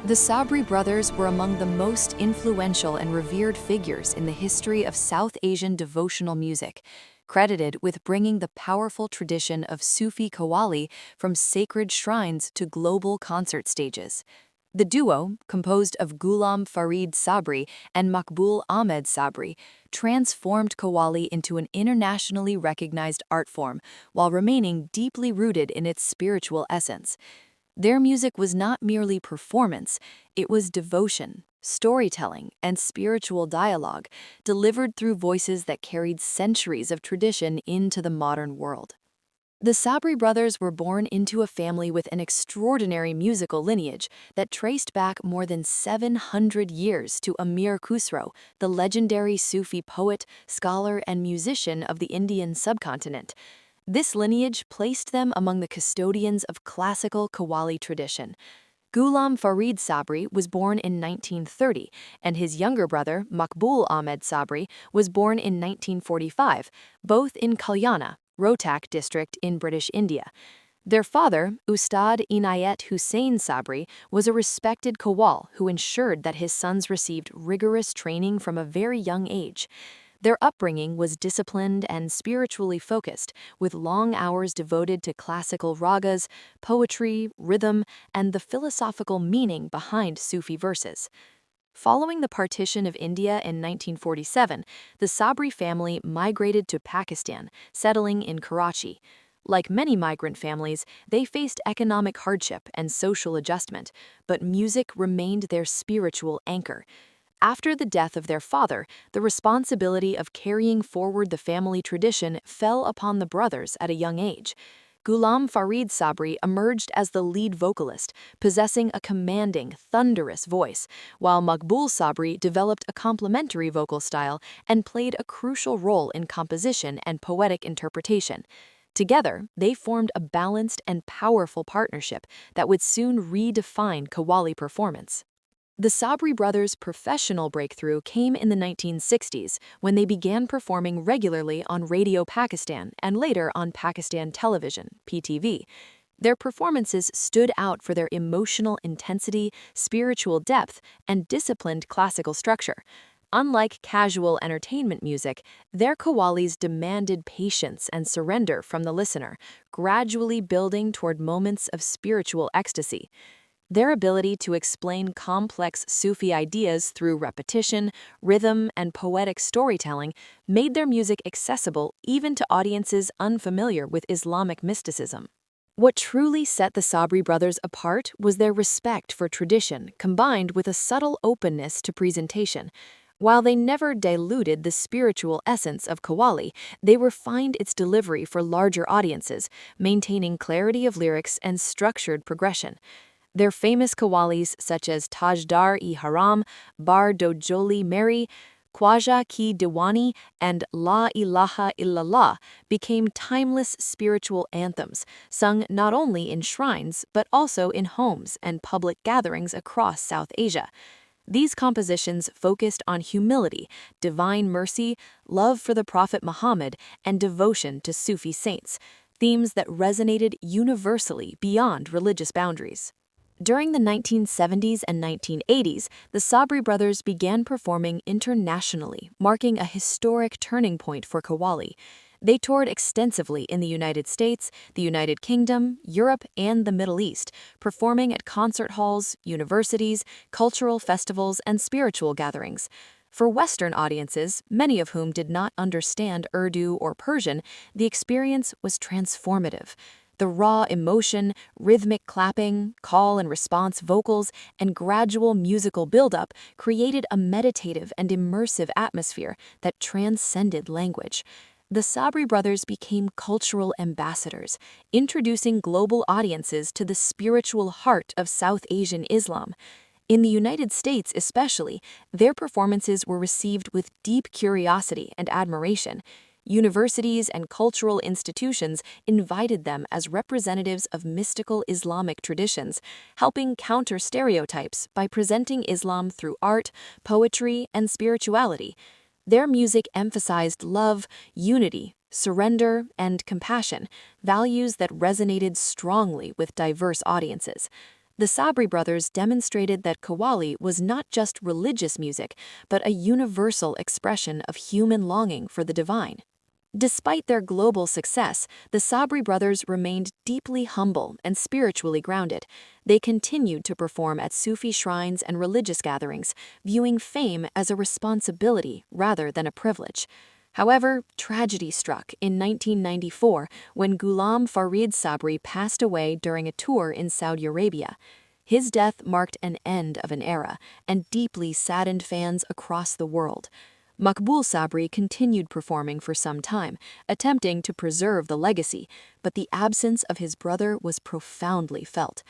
The Sabri brothers were among the most influential and revered figures in the history of South Asian devotional music, credited with bringing the powerful tradition of Sufi Qawwali from sacred shrines to global concert stages. The duo, composed of Ghulam Farid Sabri and Maqbul Ahmed Sabri, transformed Qawwali into an internationally recognized art form while remaining deeply rooted in its spiritual essence. Their music was not merely performance, it was devotion, storytelling, and spiritual dialogue, delivered through voices that carried centuries of tradition into the modern world. The Sabri brothers were born into a family with an extraordinary musical lineage that traced back more than 700 years to Amir Khusro, the legendary Sufi poet, scholar, and musician of the Indian subcontinent. This lineage placed them among the custodians of classical Qawwali tradition. Ghulam Farid Sabri was born in 1930, and his younger brother, Maqbul Ahmed Sabri, was born in 1945, both in Kalyana, Rohtak district in British India. Their father, Ustad Inayat Hussain Sabri, was a respected Qawwal who ensured that his sons received rigorous training from a very young age. Their upbringing was disciplined and spiritually focused, with long hours devoted to classical ragas, poetry, rhythm, and the philosophical meaning behind Sufi verses. Following the partition of India in 1947, the Sabri family migrated to Pakistan, settling in Karachi. Like many migrant families, they faced economic hardship and social adjustment, but music remained their spiritual anchor. After the death of their father, the responsibility of carrying forward the family tradition fell upon the brothers at a young age. Ghulam Farid Sabri emerged as the lead vocalist, possessing a commanding, thunderous voice, while Maqbul Sabri developed a complementary vocal style and played a crucial role in composition and poetic interpretation. Together, they formed a balanced and powerful partnership that would soon redefine Qawwali performance. The Sabri brothers' professional breakthrough came in the 1960s when they began performing regularly on Radio Pakistan and later on Pakistan Television, PTV. Their performances stood out for their emotional intensity, spiritual depth, and disciplined classical structure. Unlike casual entertainment music, their Qawwalis demanded patience and surrender from the listener, gradually building toward moments of spiritual ecstasy. Their ability to explain complex Sufi ideas through repetition, rhythm, and poetic storytelling made their music accessible even to audiences unfamiliar with Islamic mysticism. What truly set the Sabri brothers apart was their respect for tradition combined with a subtle openness to presentation. While they never diluted the spiritual essence of Qawwali, they refined its delivery for larger audiences, maintaining clarity of lyrics and structured progression. Their famous Qawwalis such as Tajdar-e-Haram, Bar Do Joli Meri, Khwaja Ki Diwani, and La Ilaha Illallah became timeless spiritual anthems, sung not only in shrines but also in homes and public gatherings across South Asia. These compositions focused on humility, divine mercy, love for the Prophet Muhammad, and devotion to Sufi saints, themes that resonated universally beyond religious boundaries. During the 1970s and 1980s, the Sabri brothers began performing internationally, marking a historic turning point for Qawwali. They toured extensively in the United States, the United Kingdom, Europe, and the Middle East, performing at concert halls, universities, cultural festivals, and spiritual gatherings. For Western audiences, many of whom did not understand Urdu or Persian, the experience was transformative. The raw emotion, rhythmic clapping, call and response vocals, and gradual musical buildup created a meditative and immersive atmosphere that transcended language. The Sabri brothers became cultural ambassadors, introducing global audiences to the spiritual heart of South Asian Islam. In the United States especially, their performances were received with deep curiosity and admiration. Universities and cultural institutions invited them as representatives of mystical Islamic traditions, helping counter stereotypes by presenting Islam through art, poetry, and spirituality. Their music emphasized love, unity, surrender, and compassion, values that resonated strongly with diverse audiences. The Sabri brothers demonstrated that Qawwali was not just religious music, but a universal expression of human longing for the divine. Despite their global success, the Sabri brothers remained deeply humble and spiritually grounded. They continued to perform at Sufi shrines and religious gatherings, viewing fame as a responsibility rather than a privilege. However, tragedy struck in 1994 when Ghulam Farid Sabri passed away during a tour in Saudi Arabia. His death marked an end of an era and deeply saddened fans across the world. Maqbul Sabri continued performing for some time, attempting to preserve the legacy, but the absence of his brother was profoundly felt.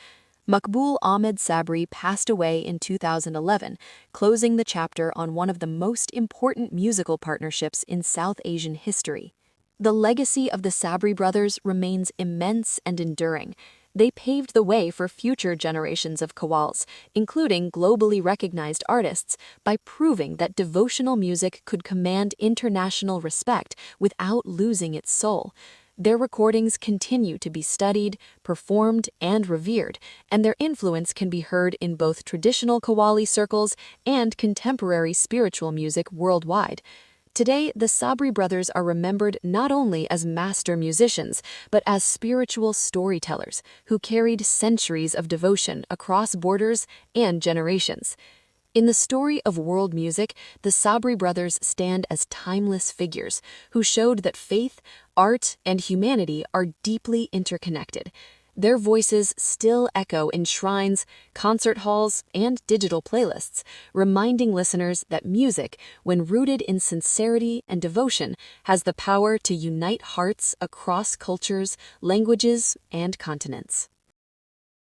Maqbul Ahmed Sabri passed away in 2011, closing the chapter on one of the most important musical partnerships in South Asian history. The legacy of the Sabri brothers remains immense and enduring. They paved the way for future generations of Qawwals, including globally recognized artists, by proving that devotional music could command international respect without losing its soul. Their recordings continue to be studied, performed, and revered, and their influence can be heard in both traditional Qawwali circles and contemporary spiritual music worldwide. Today, the Sabri brothers are remembered not only as master musicians, but as spiritual storytellers who carried centuries of devotion across borders and generations. In the story of world music, the Sabri brothers stand as timeless figures who showed that faith, art, and humanity are deeply interconnected. Their voices still echo in shrines, concert halls, and digital playlists, reminding listeners that music, when rooted in sincerity and devotion, has the power to unite hearts across cultures, languages, and continents.